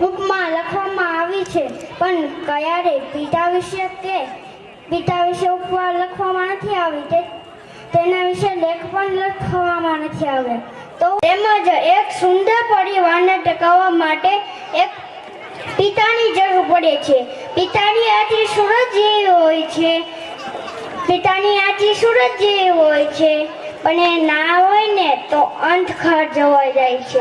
બુકમાં લખવામાં આવી છે, પણ ક્યારે પિતા વિશે ઉપમા લખવામાં નથી આવી, તેના વિશે લેખ પણ લખવામાં નથી આવ્યા. તો તેમજ એક સુંદર પરિવારને ટકાવવા માટે એક પિતાની જરૂર પડે છે. પિતાની આંખી સૂરજ જેવી હોય છે, પણ એ ના હોય ને તો અંધકાર જવાઈ જાય છે,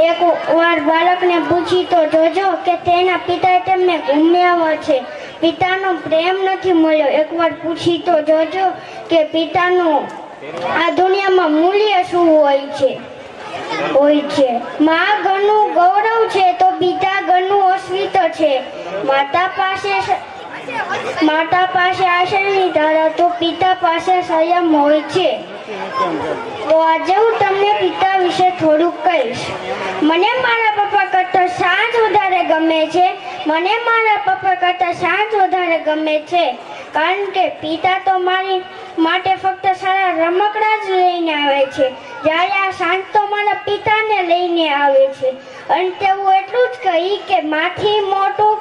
એક વાર બાળકને પૂછી તો જોજો કે તેના પિતાએ તેમને ગુમાવ્યા છે. પિતાનો પ્રેમ નથી મળ્યો. એકવાર પૂછી તો જોજો કે પિતાનું આ દુનિયામાં મૂલ્ય શું હોય છે. મા ઘરનું ગૌરવ છે તો પિતા ઘરનું અસ્મિતા છે. માતા પાસે આશયની ધારા તો પિતા પાસે સંયમ હોય છે. તો આજે હું તમને પિતા વિશે થોડુંક કહીશ. મને મારા પપ્પા કરતાં સાંજ વધારે ગમે છે, કારણ કે પિતા તો મારી માટે ફક્ત સારા રમકડા જ લઈને આવે છે, જ્યારે આ સાંજ તો મારા પિતાને લઈને આવે છે. અને તેવું એટલું જ કહી કે માથી મોટું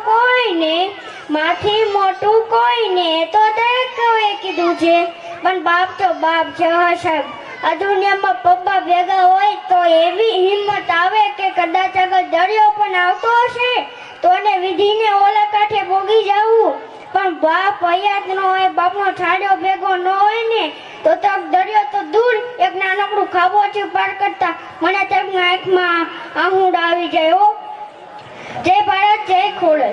કોઈને તો દરેકે કીધું છે, પણ બાપ તો બાપ છે. સાહેબ, આ દુનિયામાં પપ્પા ભેગા હોય તો એવી હિંમત આવે કે કદાચ આગળ દરિયો પણ આવતો હશે તો એને વિધિને ઓલા કાંઠે પોગી જવું, પણ બાપ હયાત ન હોય, બાપનો છાડ્યો ભેગો ન હોય ને તો દરિયો તો દૂર એક નાનકડું ખાબોચિયું પાર કરતા મને તેમના આંખમાં આહુડા આવી જાય. જય ભારત, જય ખોડલ.